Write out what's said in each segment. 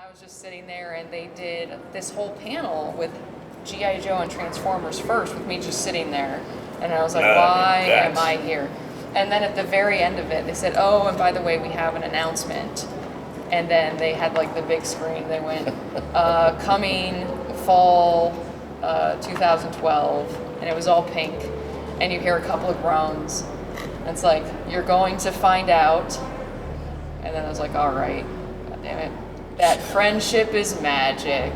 I was just sitting there and they did this whole panel with G.I. Joe and Transformers first, with me just sitting there. And I was like, why am I here? And then at the very end of it, they said, oh, and by the way, we have an announcement. And then they had like the big screen. They went, coming fall 2012. And it was all pink. And you hear a couple of groans. And it's like, you're going to find out. And then I was like, all right, God damn it. That friendship is magic.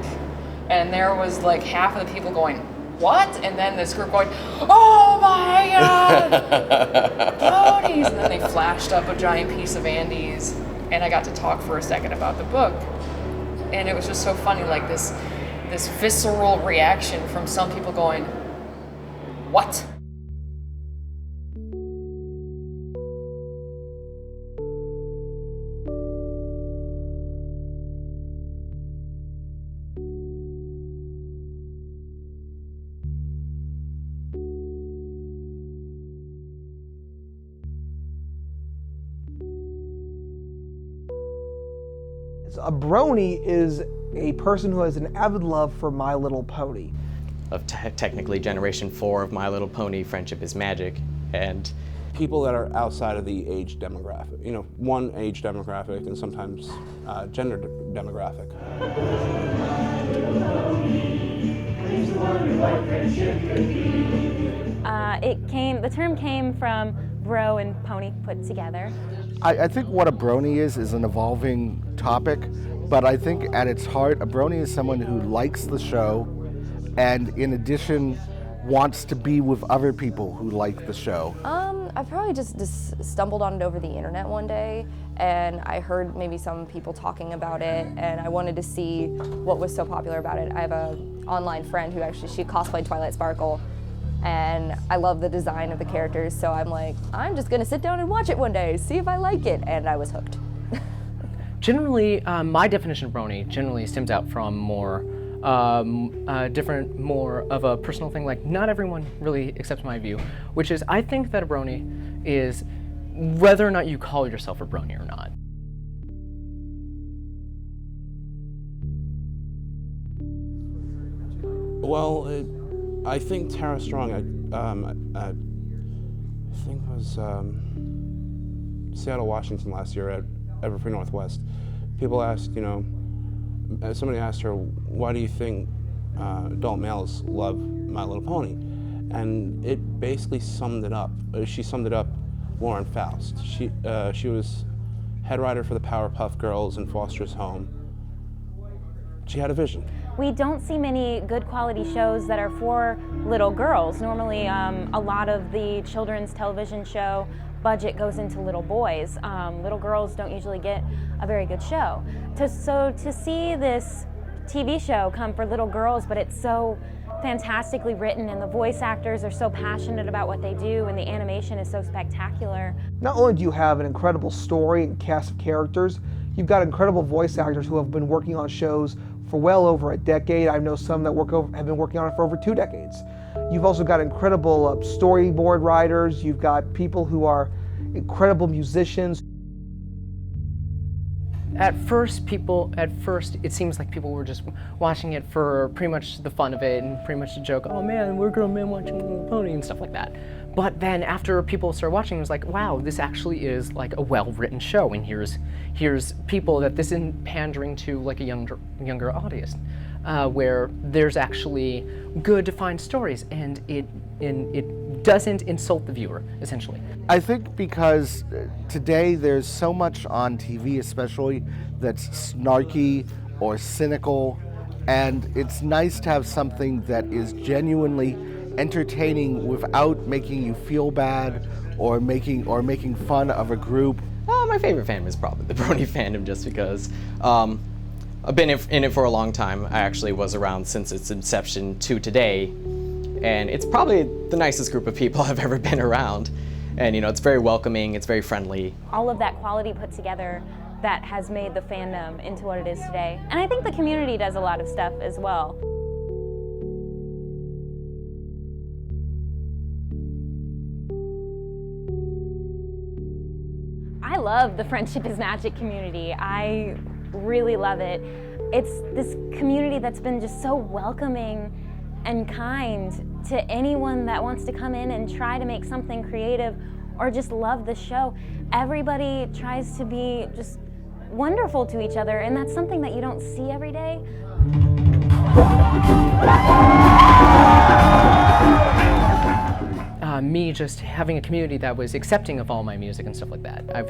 And there was like half of the people going, what? And then this group going, oh my God, Bronies! And then they flashed up a giant piece of Andy's, and I got to talk for a second about the book. And it was just so funny, like this visceral reaction from some people going, what? A brony is a person who has an avid love for My Little Pony. Technically Generation 4 of My Little Pony, Friendship is Magic, and people that are outside of the age demographic. You know, one age demographic and sometimes gender demographic. The term came from bro and pony put together. I think what a brony is an evolving topic, but I think at its heart, a brony is someone who likes the show and in addition wants to be with other people who like the show. I probably just stumbled on it over the internet one day, and I heard maybe some people talking about it, and I wanted to see what was so popular about it. I have an online friend who she cosplayed Twilight Sparkle, and I love the design of the characters, so I'm like, I'm just gonna sit down and watch it one day, see if I like it, and I was hooked. Generally, my definition of brony generally stems out from more more of a personal thing. Like, not everyone really accepts my view, which is I think that a brony is whether or not you call yourself a brony or not. Well, I think Tara Strong, I think it was Seattle, Washington last year at Everfree Northwest. People asked, somebody asked her, why do you think adult males love My Little Pony? And it basically summed it up. She summed it up, Lauren Faust. She was head writer for the Powerpuff Girls and Foster's Home. She had a vision. We don't see many good quality shows that are for little girls. Normally, a lot of the children's television show budget goes into little boys. Little girls don't usually get a very good show. So to see this TV show come for little girls, but it's so fantastically written and the voice actors are so passionate about what they do and the animation is so spectacular. Not only do you have an incredible story and cast of characters, you've got incredible voice actors who have been working on shows for well over a decade. I know some that have been working on it for over 2 decades. You've also got incredible storyboard writers. You've got people who are incredible musicians. At first, it seems like people were just watching it for pretty much the fun of it and pretty much the joke, oh man, we're grown men watching Little Pony and stuff like that. But then after people started watching, it was like, wow, this actually is like a well-written show, and here's people that this isn't pandering to like a younger audience, where there's actually good defined stories, and it doesn't insult the viewer, essentially. I think because today there's so much on TV especially that's snarky or cynical, and it's nice to have something that is genuinely entertaining without making you feel bad or making fun of a group. My favorite fandom is probably the Brony fandom, just because I've been in it for a long time. I actually was around since its inception to today, and it's probably the nicest group of people I've ever been around. And it's very welcoming, it's very friendly. All of that quality put together that has made the fandom into what it is today. And I think the community does a lot of stuff as well. I love the Friendship is Magic community. I really love it. it's this community that's been just so welcoming and kind to anyone that wants to come in and try to make something creative or just love the show. Everybody tries to be just wonderful to each other, and that's something that you don't see every day. Me just having a community that was accepting of all my music and stuff like that. I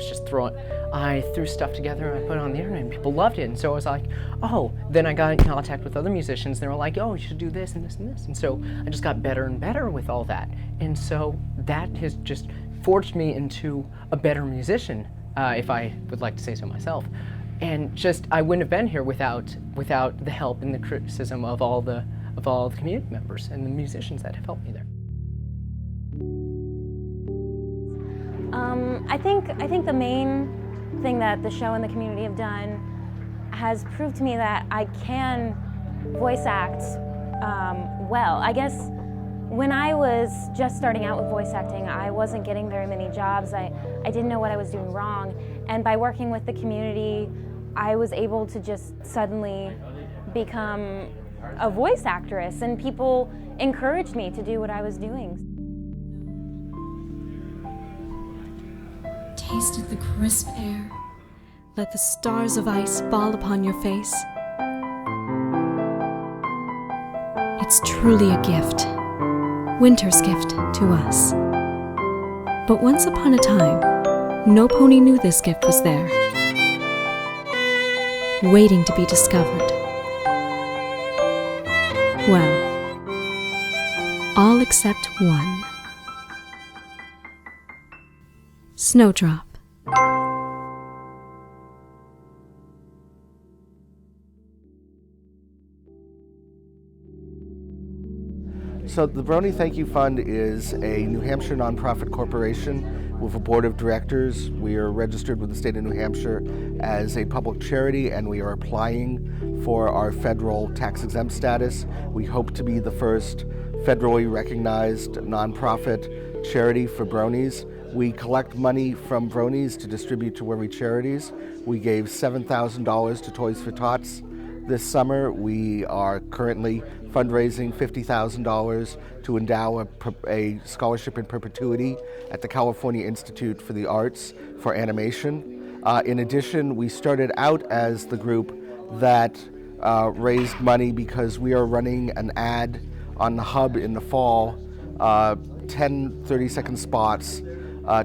threw stuff together and I put it on the internet and people loved it. And so I was like, oh, then I got in contact with other musicians and they were like, oh, you should do this and this and this. And so I just got better and better with all that. And so that has just forged me into a better musician, if I would like to say so myself. And just, I wouldn't have been here without the help and the criticism of all the community members and the musicians that have helped me there. I think the main thing that the show and the community have done has proved to me that I can voice act well. I guess when I was just starting out with voice acting, I wasn't getting very many jobs. I didn't know what I was doing wrong. And by working with the community, I was able to just suddenly become a voice actress, and people encouraged me to do what I was doing. Tasted the crisp air. Let the stars of ice fall upon your face. It's truly a gift, winter's gift to us. But once upon a time, no pony knew this gift was there, waiting to be discovered. Well, all except one. Snowdrop. So the Brony Thank You Fund is a New Hampshire nonprofit corporation with a board of directors. We are registered with the state of New Hampshire as a public charity, and we are applying for our federal tax-exempt status. We hope to be the first federally recognized nonprofit charity for Bronies. We collect money from Bronies to distribute to worthy charities. We gave $7,000 to Toys for Tots this summer. We are currently fundraising $50,000 to endow a scholarship in perpetuity at the California Institute for the Arts for animation. In addition, we started out as the group that raised money because we are running an ad on the Hub in the fall, 10 30-second spots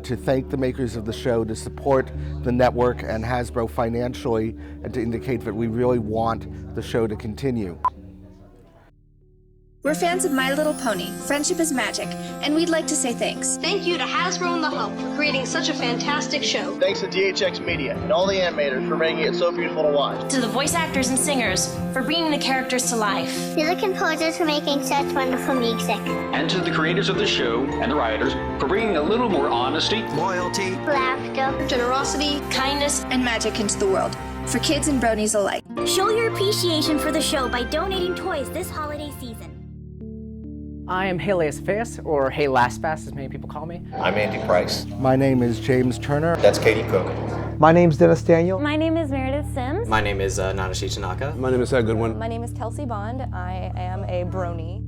to thank the makers of the show, to support the network and Hasbro financially, and to indicate that we really want the show to continue. We're fans of My Little Pony, Friendship is Magic, and we'd like to say thanks. Thank you to Hasbro and the Hub for creating such a fantastic show. Thanks to DHX Media and all the animators for making it so beautiful to watch. To the voice actors and singers for bringing the characters to life. To the composers for making such wonderful music. And to the creators of the show and the writers for bringing a little more honesty, loyalty, laughter, generosity, kindness, and magic into the world, for kids and bronies alike. Show your appreciation for the show by donating toys this holiday season. I am Heliasapheus, or Hey Lastfast, as many people call me. I'm Andy Price. My name is James Turner. That's Katie Cook. My name's Dennis Daniel. My name is Meredith Sims. My name is Nanashi Tanaka. My name is Ed Goodwin. My name is Kelsey Bond. I am a brony.